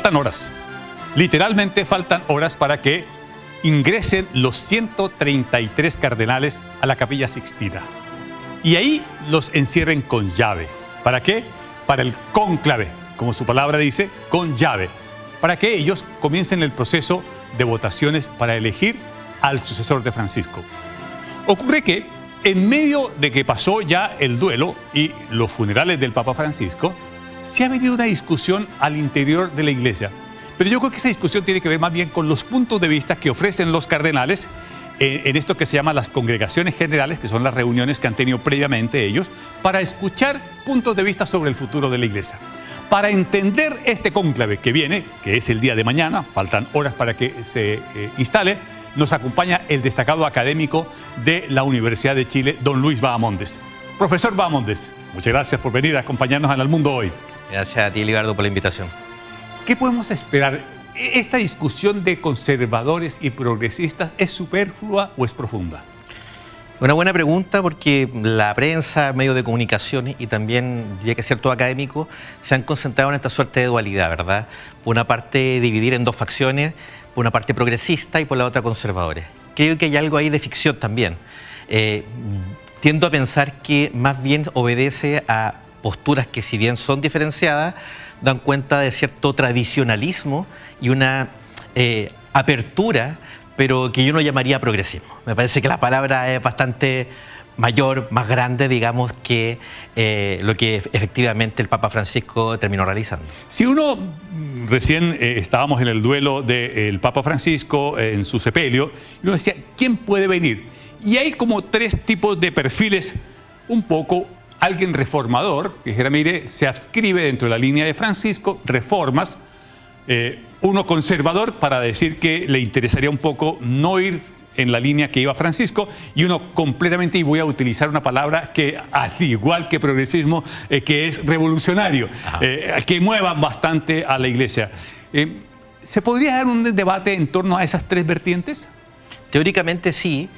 faltan horas. Literalmente faltan horas para que ingresen los 133 cardenales a la Capilla Sixtina. Y ahí los encierren con llave. ¿Para qué? Para el cónclave, como su palabra dice, con llave. Para que ellos comiencen el proceso de votaciones para elegir al sucesor de Francisco. Ocurre que en medio de que pasó ya el duelo y los funerales del Papa Francisco, se ha venido una discusión al interior de la Iglesia. Pero yo creo que esa discusión tiene que ver más bien con los puntos de vista que ofrecen los cardenales en esto que se llama las congregaciones generales, que son las reuniones que han tenido previamente ellos, para escuchar puntos de vista sobre el futuro de la Iglesia. Para entender este cónclave que viene, que es el día de mañana, faltan horas para que se instale, nos acompaña el destacado académico de la Universidad de Chile, don Luis Bahamondes. Profesor Bahamondes, muchas gracias por venir a acompañarnos en Al Mundo Hoy. Gracias a ti, Libardo, por la invitación. ¿Qué podemos esperar? ¿Esta discusión de conservadores y progresistas es superflua o es profunda? Una buena pregunta, porque la prensa, medios de comunicación y también, diría que ciertos académicos, se han concentrado en esta suerte de dualidad, ¿verdad? Por una parte, dividir en dos facciones, por una parte progresista y por la otra conservadores. Creo que hay algo ahí de ficción también. Tiendo a pensar que más bien obedece a posturas que, si bien son diferenciadas, dan cuenta de cierto tradicionalismo y una apertura, pero que yo no llamaría progresismo. Me parece que la palabra es bastante mayor, más grande, digamos, que lo que efectivamente el Papa Francisco terminó realizando. Si uno, recién estábamos en el duelo del Papa Francisco en su sepelio, y uno decía, ¿quién puede venir? Y hay como tres tipos de perfiles, un poco alguien reformador, que dijera, mire, se adscribe dentro de la línea de Francisco, reformas, uno conservador para decir que le interesaría un poco no ir en la línea que iba Francisco, y uno completamente, y voy a utilizar una palabra que al igual que progresismo, que es revolucionario, que mueva bastante a la Iglesia. ¿Se podría dar un debate en torno a esas tres vertientes? Teóricamente sí.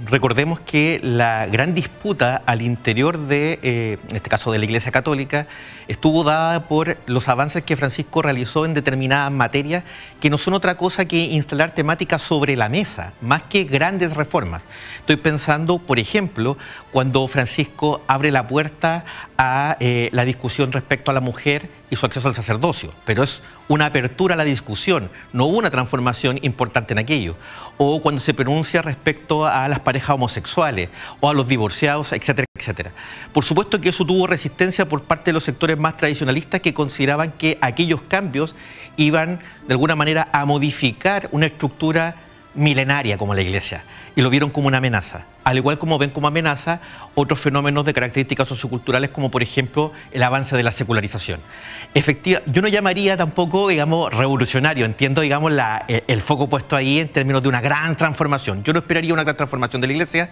Recordemos que la gran disputa al interior de, en este caso de la Iglesia Católica, estuvo dada por los avances que Francisco realizó en determinadas materias que no son otra cosa que instalar temáticas sobre la mesa, más que grandes reformas. Estoy pensando, por ejemplo, cuando Francisco abre la puerta a la discusión respecto a la mujer y su acceso al sacerdocio, pero es una apertura a la discusión, no hubo una transformación importante en aquello. O cuando se pronuncia respecto a las parejas homosexuales o a los divorciados, etcétera, etcétera. Por supuesto que eso tuvo resistencia por parte de los sectores más tradicionalistas, que consideraban que aquellos cambios iban de alguna manera a modificar una estructura milenaria como la Iglesia, y lo vieron como una amenaza, al igual como ven como amenaza otros fenómenos de características socioculturales, como por ejemplo el avance de la secularización. Yo no llamaría tampoco, digamos, revolucionario, entiendo, digamos, el foco puesto ahí en términos de una gran transformación. Yo no esperaría una gran transformación de la Iglesia.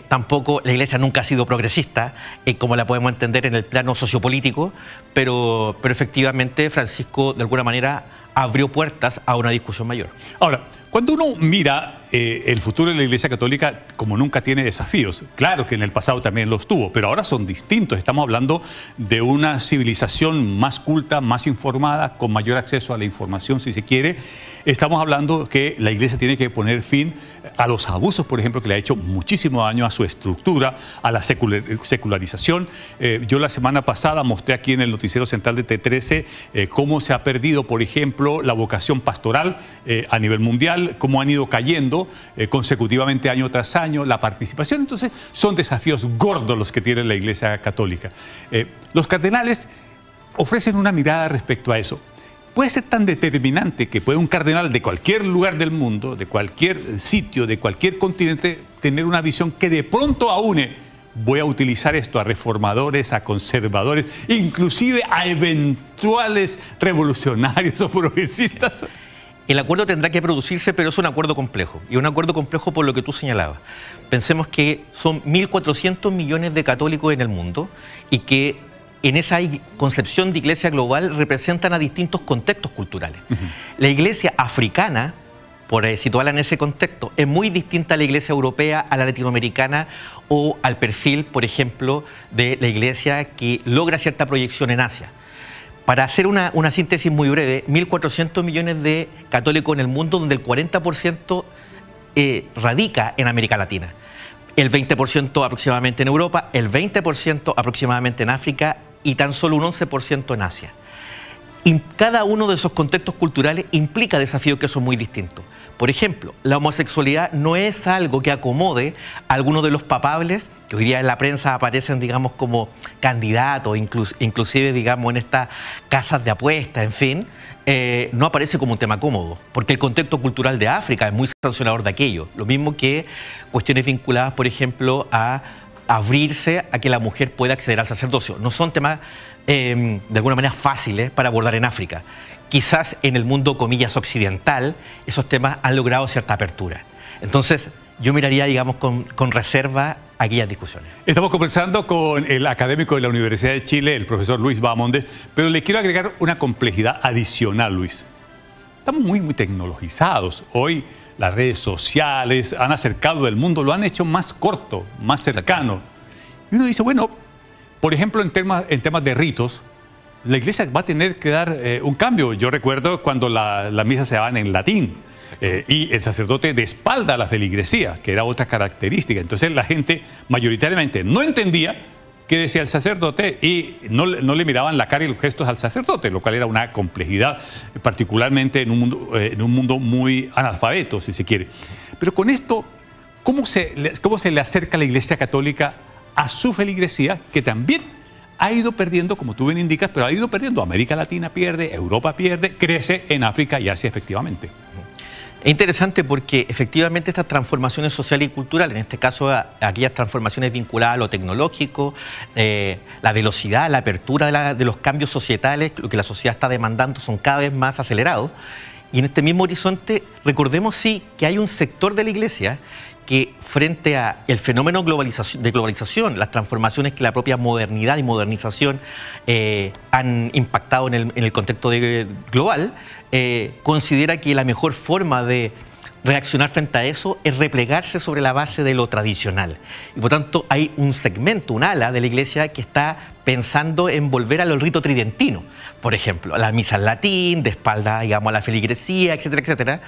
Tampoco la Iglesia nunca ha sido progresista, como la podemos entender en el plano sociopolítico, pero efectivamente Francisco de alguna manera abrió puertas a una discusión mayor. Ahora, cuando uno mira el futuro de la Iglesia Católica, como nunca tiene desafíos, claro que en el pasado también los tuvo, pero ahora son distintos. Estamos hablando de una civilización más culta, más informada, con mayor acceso a la información, si se quiere. Estamos hablando que la Iglesia tiene que poner fin a los abusos, por ejemplo, que le ha hecho muchísimo daño a su estructura, a la secularización. Yo la semana pasada mostré aquí en el noticiero central de T13 cómo se ha perdido, por ejemplo, la vocación pastoral a nivel mundial, cómo han ido cayendo consecutivamente año tras año la participación. Entonces son desafíos gordos los que tiene la Iglesia Católica. Los cardenales ofrecen una mirada respecto a eso. Puede ser tan determinante que puede un cardenal de cualquier lugar del mundo, de cualquier sitio, de cualquier continente, tener una visión que de pronto aúne, voy a utilizar esto, a reformadores, a conservadores, inclusive a eventuales revolucionarios o progresistas. El acuerdo tendrá que producirse, pero es un acuerdo complejo. Y un acuerdo complejo por lo que tú señalabas. Pensemos que son 1.400 millones de católicos en el mundo y que en esa concepción de iglesia global representan a distintos contextos culturales. La iglesia africana, por situarla en ese contexto, es muy distinta a la iglesia europea, a la latinoamericana o al perfil, por ejemplo, de la iglesia que logra cierta proyección en Asia. Para hacer una síntesis muy breve, 1.400 millones de católicos en el mundo, donde el 40% radica en América Latina, el 20% aproximadamente en Europa, el 20% aproximadamente en África y tan solo un 11% en Asia. Y cada uno de esos contextos culturales implica desafíos que son muy distintos. Por ejemplo, la homosexualidad no es algo que acomode a algunos de los papables que hoy día en la prensa aparecen, digamos, como candidatos, inclusive, digamos, en estas casas de apuestas, en fin, no aparece como un tema cómodo, porque el contexto cultural de África es muy sancionador de aquello. Lo mismo que cuestiones vinculadas, por ejemplo, a abrirse a que la mujer pueda acceder al sacerdocio. No son temas, de alguna manera, fáciles para abordar en África. Quizás en el mundo, comillas, occidental, esos temas han logrado cierta apertura. Entonces, yo miraría, digamos, con reserva aquellas discusiones. Estamos conversando con el académico de la Universidad de Chile, el profesor Luis Bahamonde, pero le quiero agregar una complejidad adicional, Luis. Estamos muy tecnologizados. Hoy las redes sociales han acercado el mundo, lo han hecho más corto, más cercano. Y uno dice, bueno, por ejemplo, en temas de ritos, la iglesia va a tener que dar un cambio. Yo recuerdo cuando las misas se daban en latín y el sacerdote de espalda a la feligresía, que era otra característica. Entonces la gente mayoritariamente no entendía qué decía el sacerdote y no le miraban la cara y los gestos al sacerdote, lo cual era una complejidad, particularmente en un mundo muy analfabeto, si se quiere. Pero con esto, ¿cómo se le acerca la Iglesia Católica a su feligresía, que también ha ido perdiendo, como tú bien indicas, pero ha ido perdiendo? América Latina pierde, Europa pierde, crece en África y Asia, efectivamente. Es interesante porque efectivamente estas transformaciones sociales y culturales, en este caso aquellas transformaciones vinculadas a lo tecnológico, la velocidad, la apertura de los cambios societales, lo que la sociedad está demandando, son cada vez más acelerados. Y en este mismo horizonte, recordemos sí que hay un sector de la Iglesia que frente a el fenómeno de globalización, las transformaciones que la propia modernidad y modernización han impactado en el contexto global, considera que la mejor forma de reaccionar frente a eso es replegarse sobre la base de lo tradicional. Y por tanto hay un segmento, un ala de la Iglesia que está pensando en volver al rito tridentino. Por ejemplo, a la misa en latín, de espalda, digamos, a la feligresía, etcétera, etcétera,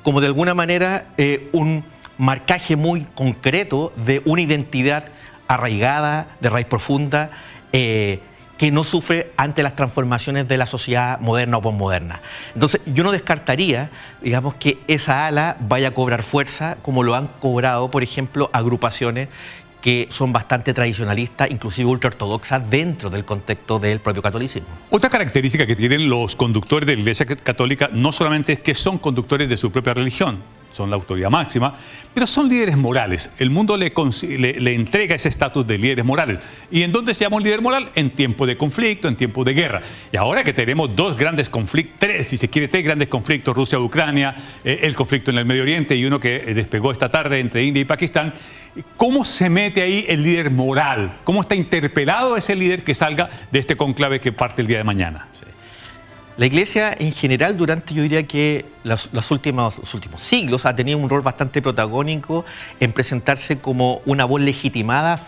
como de alguna manera un marcaje muy concreto de una identidad arraigada, de raíz profunda, que no sufre ante las transformaciones de la sociedad moderna o posmoderna. Entonces, yo no descartaría, digamos, que esa ala vaya a cobrar fuerza, como lo han cobrado, por ejemplo, agrupaciones que son bastante tradicionalistas, inclusive ultraortodoxas, dentro del contexto del propio catolicismo. Otra característica que tienen los conductores de la Iglesia Católica no solamente es que son conductores de su propia religión, son la autoridad máxima, pero son líderes morales. El mundo le entrega ese estatus de líderes morales. ¿Y en dónde se llama un líder moral? En tiempo de conflicto, en tiempo de guerra. Y ahora que tenemos dos grandes conflictos, tres grandes conflictos, Rusia-Ucrania, el conflicto en el Medio Oriente y uno que despegó esta tarde entre India y Pakistán, ¿cómo se mete ahí el líder moral? ¿Cómo está interpelado ese líder que salga de este conclave que parte el día de mañana? La Iglesia en general durante, yo diría que los últimos siglos ha tenido un rol bastante protagónico en presentarse como una voz legitimada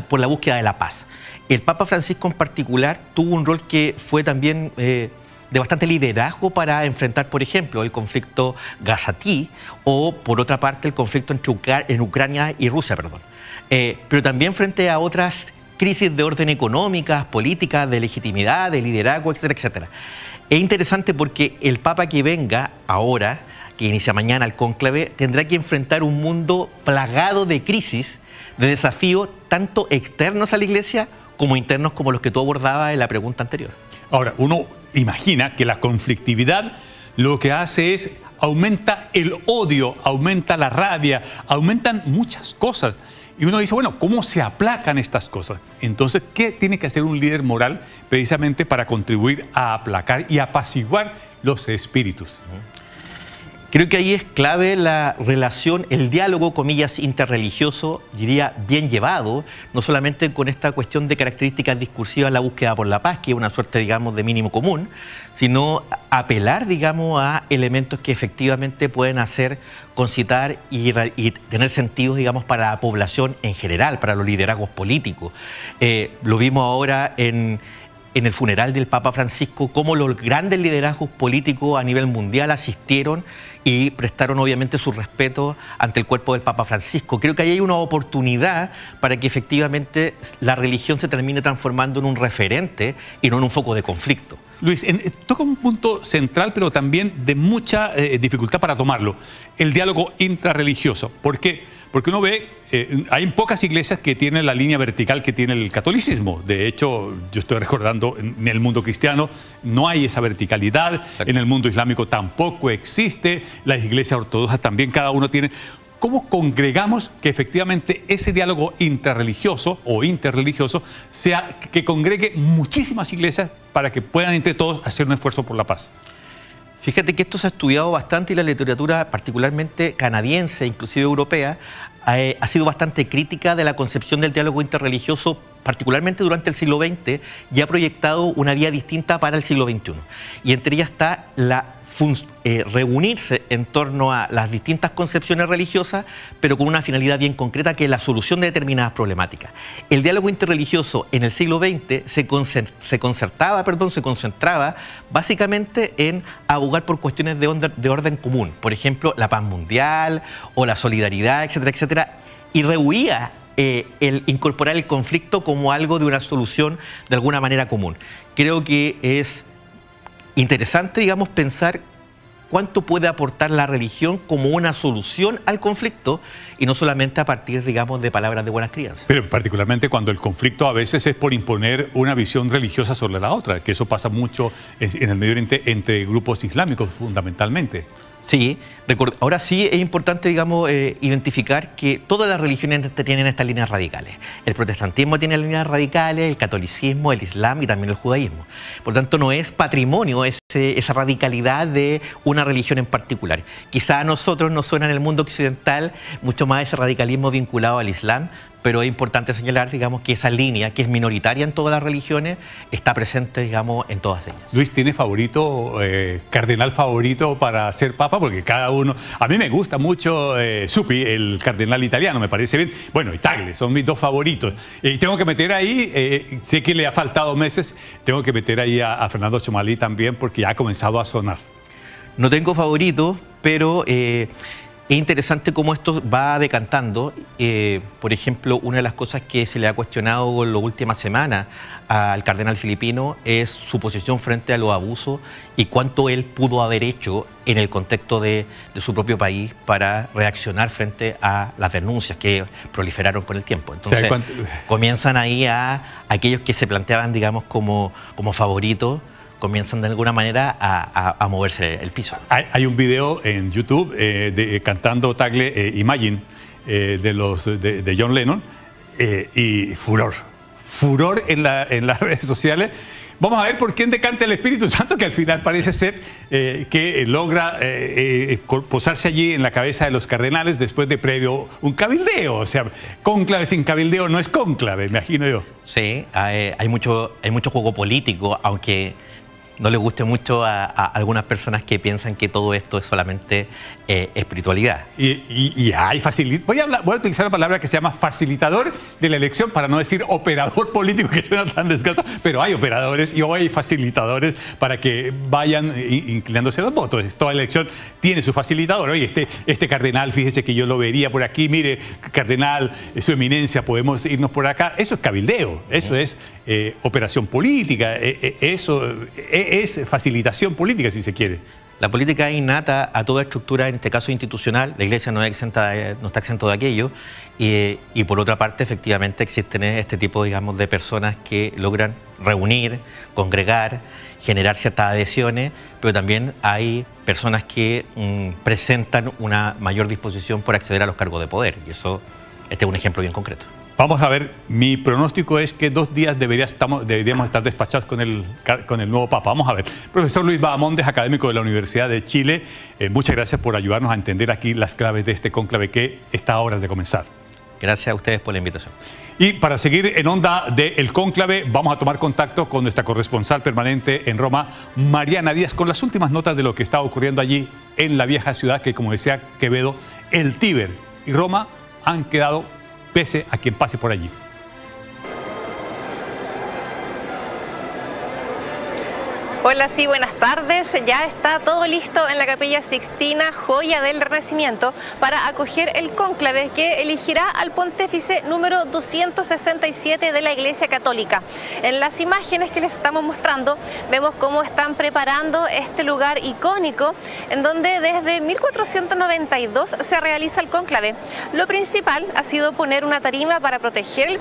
por la búsqueda de la paz. El Papa Francisco en particular tuvo un rol que fue también de bastante liderazgo para enfrentar, por ejemplo, el conflicto gazatí o, por otra parte, el conflicto en Ucrania y Rusia, perdón. Pero también frente a otras crisis de orden económicas, políticas, de legitimidad, de liderazgo, etcétera, etcétera. Es interesante porque el Papa que venga ahora, que inicia mañana el cónclave, tendrá que enfrentar un mundo plagado de crisis, de desafíos tanto externos a la Iglesia como internos, como los que tú abordabas en la pregunta anterior. Ahora, uno imagina que la conflictividad lo que hace es aumenta el odio, aumenta la rabia, aumentan muchas cosas. Y uno dice, bueno, ¿cómo se aplacan estas cosas? Entonces, ¿qué tiene que hacer un líder moral precisamente para contribuir a aplacar y apaciguar los espíritus? Creo que ahí es clave la relación, el diálogo, comillas, interreligioso, diría, bien llevado, no solamente con esta cuestión de características discursivas, la búsqueda por la paz, que es una suerte, digamos, de mínimo común, sino apelar, digamos, a elementos que efectivamente pueden hacer concitar y tener sentido, digamos, para la población en general, para los liderazgos políticos. Lo vimos ahora en en el funeral del Papa Francisco, cómo los grandes liderazgos políticos a nivel mundial asistieron y prestaron obviamente su respeto ante el cuerpo del Papa Francisco. Creo que ahí hay una oportunidad para que efectivamente la religión se termine transformando en un referente y no en un foco de conflicto. Luis, toca un punto central, pero también de mucha dificultad para tomarlo, el diálogo intrarreligioso. ¿Por qué? Porque uno ve, hay pocas iglesias que tienen la línea vertical que tiene el catolicismo. De hecho, yo estoy recordando, en el mundo cristiano no hay esa verticalidad, exacto. En el mundo islámico tampoco existe, las iglesias ortodoxas también, cada uno tiene... ¿Cómo congregamos que efectivamente ese diálogo intrarreligioso o interreligioso sea que congregue muchísimas iglesias para que puedan entre todos hacer un esfuerzo por la paz? Fíjate que esto se ha estudiado bastante y la literatura, particularmente canadiense, inclusive europea, ha sido bastante crítica de la concepción del diálogo interreligioso, particularmente durante el siglo XX, y ha proyectado una vía distinta para el siglo XXI. Y entre ellas está reunirse en torno a las distintas concepciones religiosas, pero con una finalidad bien concreta, que es la solución de determinadas problemáticas. El diálogo interreligioso en el siglo XX se concentraba básicamente en abogar por cuestiones de orden común, por ejemplo, la paz mundial o la solidaridad, etcétera, etcétera, y rehuía el incorporar el conflicto como algo de una solución de alguna manera común. Creo que es interesante, digamos, pensar cuánto puede aportar la religión como una solución al conflicto y no solamente a partir, digamos, de palabras de buenas crianzas. Pero particularmente cuando el conflicto a veces es por imponer una visión religiosa sobre la otra, que eso pasa mucho en el Medio Oriente entre grupos islámicos fundamentalmente. Sí, ahora sí es importante, digamos, identificar que todas las religiones tienen estas líneas radicales. El protestantismo tiene líneas radicales, el catolicismo, el islam y también el judaísmo. Por lo tanto, no es patrimonio esa radicalidad de una religión en particular. Quizá a nosotros nos suena en el mundo occidental mucho más ese radicalismo vinculado al islam, pero es importante señalar, digamos, que esa línea, que es minoritaria en todas las religiones, está presente, digamos, en todas ellas. Luis, ¿tiene favorito, cardenal favorito para ser papa? Porque cada uno... A mí me gusta mucho Zuppi, el cardenal italiano, me parece bien. Bueno, y Tagle, son mis dos favoritos. Y tengo que meter ahí, sé que le ha faltado meses, tengo que meter ahí a Fernando Chomalí también, porque ya ha comenzado a sonar. No tengo favorito, pero... es interesante cómo esto va decantando. Por ejemplo, una de las cosas que se le ha cuestionado en la última semana al cardenal filipino es su posición frente a los abusos y cuánto él pudo haber hecho en el contexto de su propio país para reaccionar frente a las denuncias que proliferaron con el tiempo. Entonces, comienzan ahí a aquellos que se planteaban, digamos, como favoritos, comienzan de alguna manera a moverse el piso. Hay un video en YouTube cantando Tagle Imagine de John Lennon y furor en las redes sociales. Vamos a ver por quién decanta el Espíritu Santo, que al final parece ser que logra posarse allí en la cabeza de los cardenales después de previo un cabildeo. O sea, cónclave sin cabildeo no es cónclave, me imagino yo. Sí, hay mucho juego político, aunque no le guste mucho a algunas personas que piensan que todo esto es solamente espiritualidad. Y hay voy a utilizar la palabra que se llama facilitador de la elección, para no decir operador político, que suena tan desgastado, pero hay operadores y hay facilitadores para que vayan inclinándose los votos. Toda elección tiene su facilitador. Oye, este cardenal, fíjese que yo lo vería por aquí, mire, cardenal, su eminencia, podemos irnos por acá. Eso es cabildeo, eso es operación política, eso es facilitación política, si se quiere. La política es innata a toda estructura, en este caso institucional. La Iglesia no está exento de aquello. Y por otra parte, efectivamente, existen este tipo, digamos, de personas que logran reunir, congregar, generar ciertas adhesiones, pero también hay personas que presentan una mayor disposición por acceder a los cargos de poder. Y este es un ejemplo bien concreto. Vamos a ver, mi pronóstico es que 2 días deberíamos estar despachados con el nuevo Papa. Vamos a ver. Profesor Luis Bahamondes, académico de la Universidad de Chile, muchas gracias por ayudarnos a entender aquí las claves de este cónclave que está a horas de comenzar. Gracias a ustedes por la invitación. Y para seguir en onda del cónclave, vamos a tomar contacto con nuestra corresponsal permanente en Roma, Mariana Díaz, con las últimas notas de lo que está ocurriendo allí en la vieja ciudad, que, como decía Quevedo, el Tíber y Roma han quedado pese a quien pase por allí. Hola, sí, buenas tardes. Ya está todo listo en la Capilla Sixtina, joya del Renacimiento, para acoger el cónclave que elegirá al pontífice número 267 de la Iglesia Católica. En las imágenes que les estamos mostrando, vemos cómo están preparando este lugar icónico, en donde desde 1492 se realiza el cónclave. Lo principal ha sido poner una tarima para proteger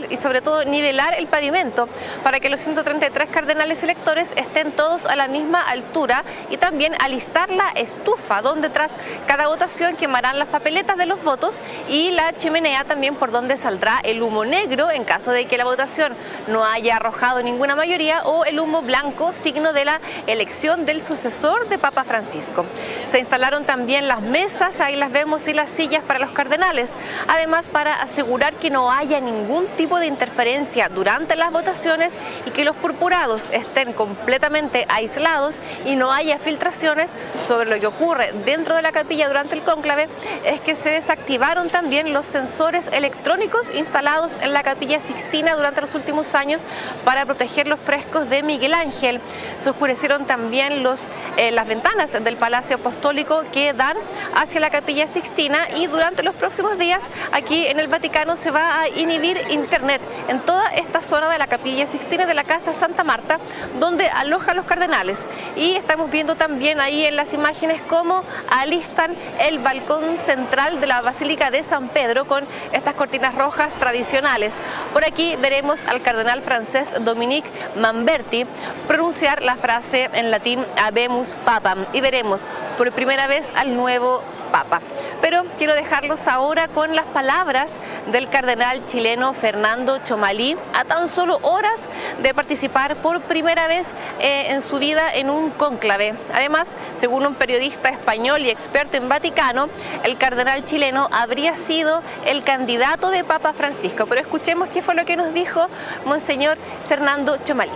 y sobre todo nivelar el pavimento, para que los 133 cardenales electores estén todos a la misma altura, y también alistar la estufa donde tras cada votación quemarán las papeletas de los votos, y la chimenea también por donde saldrá el humo negro en caso de que la votación no haya arrojado ninguna mayoría, o el humo blanco, signo de la elección del sucesor de Papa Francisco. Se instalaron también las mesas, ahí las vemos, y las sillas para los cardenales, además para asegurar que no haya ningún tipo de interferencia durante las votaciones y que los purpurados estén completamente aislados y no haya filtraciones. Sobre lo que ocurre dentro de la capilla durante el cónclave es que se desactivaron también los sensores electrónicos instalados en la Capilla Sixtina durante los últimos años para proteger los frescos de Miguel Ángel. Se oscurecieron también las ventanas del Palacio Apostólico que dan hacia la Capilla Sixtina, y durante los próximos días aquí en el Vaticano se va a inhibir internet en toda esta zona de la Capilla Sixtina de la Casa Santa Marta, donde alojan los cardenales. Y estamos viendo también ahí en las imágenes cómo alistan el balcón central de la Basílica de San Pedro con estas cortinas rojas tradicionales. Por aquí veremos al cardenal francés Dominique Mamberti pronunciar la frase en latín Habemus Papam, y veremos por primera vez al nuevo Papa. Pero quiero dejarlos ahora con las palabras del cardenal chileno Fernando Chomalí, a tan solo horas de participar por primera vez en su vida en un cónclave. Además, según un periodista español y experto en Vaticano, el cardenal chileno habría sido el candidato de Papa Francisco. Pero escuchemos qué fue lo que nos dijo Monseñor Fernando Chomalí.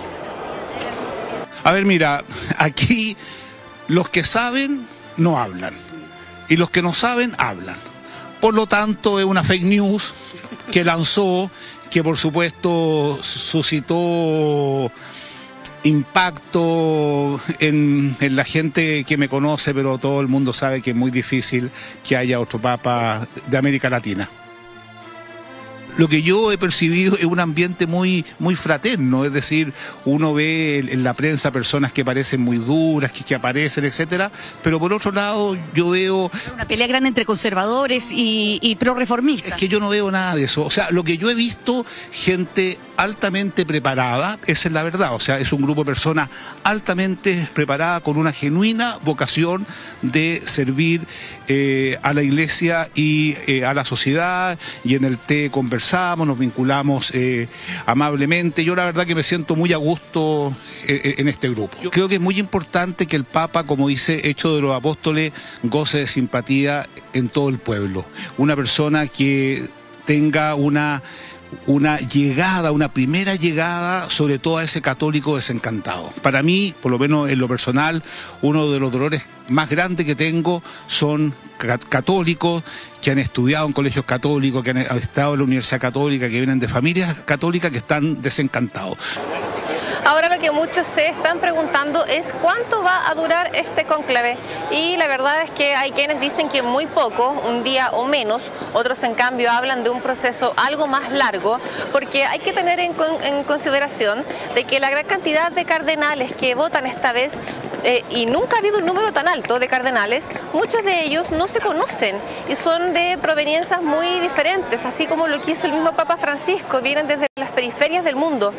A ver, mira, aquí los que saben no hablan, y los que no saben, hablan. Por lo tanto, es una fake news que lanzó, que por supuesto suscitó impacto en la gente que me conoce, pero todo el mundo sabe que es muy difícil que haya otro papa de América Latina. Lo que yo he percibido es un ambiente muy fraterno, es decir, uno ve en la prensa personas que parecen muy duras, que aparecen, etcétera, pero por otro lado yo veo una pelea grande entre conservadores y pro-reformistas. Es que yo no veo nada de eso. O sea, lo que yo he visto, gente altamente preparada, esa es la verdad. O sea, es un grupo de personas altamente preparadas con una genuina vocación de servir a la Iglesia y a la sociedad, y en el té conversamos, nos vinculamos amablemente. Yo la verdad que me siento muy a gusto en este grupo. Yo creo que es muy importante que el Papa, como dice Hechos de los Apóstoles, goce de simpatía en todo el pueblo. Una persona que tenga una llegada, una primera llegada sobre todo a ese católico desencantado. Para mí, por lo menos en lo personal, uno de los dolores más grandes que tengo son católicos que han estudiado en colegios católicos, que han estado en la Universidad Católica, que vienen de familias católicas que están desencantados. Ahora lo que muchos se están preguntando es cuánto va a durar este cónclave, y la verdad es que hay quienes dicen que muy poco, un día o menos, otros en cambio hablan de un proceso algo más largo, porque hay que tener en consideración de que la gran cantidad de cardenales que votan esta vez, y nunca ha habido un número tan alto de cardenales, muchos de ellos no se conocen y son de proveniencias muy diferentes, así como lo que hizo el mismo Papa Francisco, vienen desde las periferias del mundo.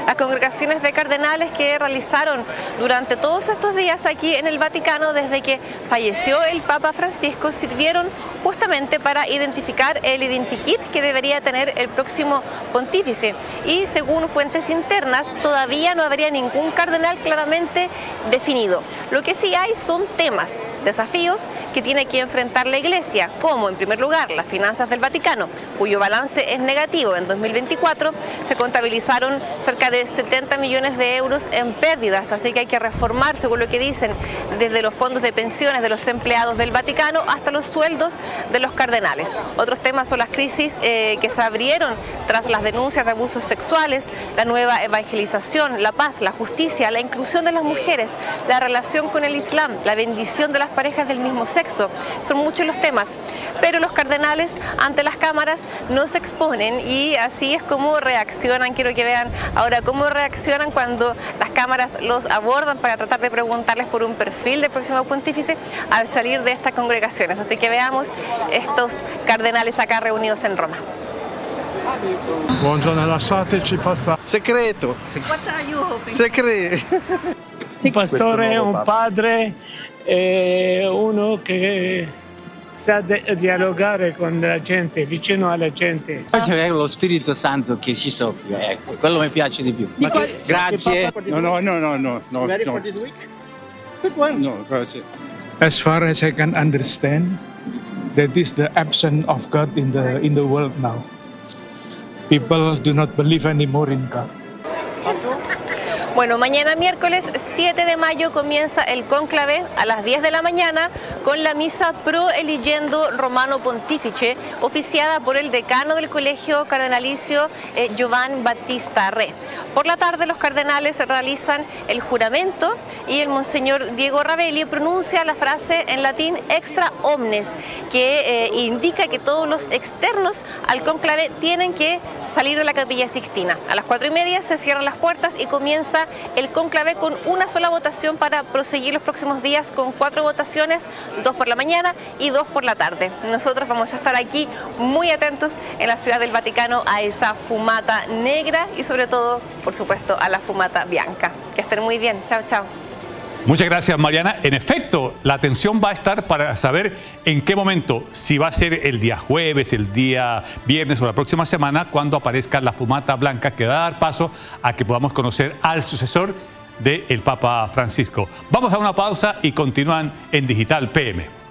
Las congregaciones de cardenales que realizaron durante todos estos días aquí en el Vaticano desde que falleció el Papa Francisco sirvieron justamente para identificar el identikit que debería tener el próximo pontífice, y según fuentes internas todavía no habría ningún cardenal claramente definido. Lo que sí hay son temas. Desafíos que tiene que enfrentar la Iglesia, como en primer lugar las finanzas del Vaticano, cuyo balance es negativo. En 2024 se contabilizaron cerca de 70 millones de euros en pérdidas, así que hay que reformar, según lo que dicen, desde los fondos de pensiones de los empleados del Vaticano hasta los sueldos de los cardenales. Otros temas son las crisis que se abrieron tras las denuncias de abusos sexuales, la nueva evangelización, la paz, la justicia, la inclusión de las mujeres, la relación con el Islam, la bendición de las parejas del mismo sexo. Son muchos los temas, pero los cardenales ante las cámaras no se exponen y así es como reaccionan. Quiero que vean ahora cómo reaccionan cuando las cámaras los abordan para tratar de preguntarles por un perfil del próximo pontífice al salir de estas congregaciones. Así que veamos estos cardenales acá reunidos en Roma. Buongiorno, lasciateci passare. Segreto. Segreto. Un pastore, un padre, uno che sa dialogare con la gente, vicino alla gente. C'è lo Spirito Santo che ci soffia, ecco, quello mi piace di più. Grazie. No. Ready for this week? Good one. No, grazie. As far as I can understand, that is the absence of God in the world now. People do not believe anymore in God. Bueno, mañana miércoles 7 de mayo comienza el cónclave a las 10 de la mañana con la misa Pro Eligendo Romano Pontifice, oficiada por el decano del Colegio Cardenalicio Giovanni Battista Re. Por la tarde los cardenales realizan el juramento y el monseñor Diego Ravelli pronuncia la frase en latín extra omnes, que indica que todos los externos al cónclave tienen que salir de la Capilla Sixtina. A las 4:30 se cierran las puertas y comienza el cónclave con una sola votación para proseguir los próximos días con 4 votaciones, 2 por la mañana y 2 por la tarde. Nosotros vamos a estar aquí muy atentos en la Ciudad del Vaticano a esa fumata negra y sobre todo, por supuesto, a la fumata bianca. Que estén muy bien. Chao, chao. Muchas gracias, Mariana. En efecto, la atención va a estar para saber en qué momento, si va a ser el día jueves, el día viernes o la próxima semana, cuando aparezca la fumata blanca que va a dar paso a que podamos conocer al sucesor del Papa Francisco. Vamos a una pausa y continúan en Digital PM.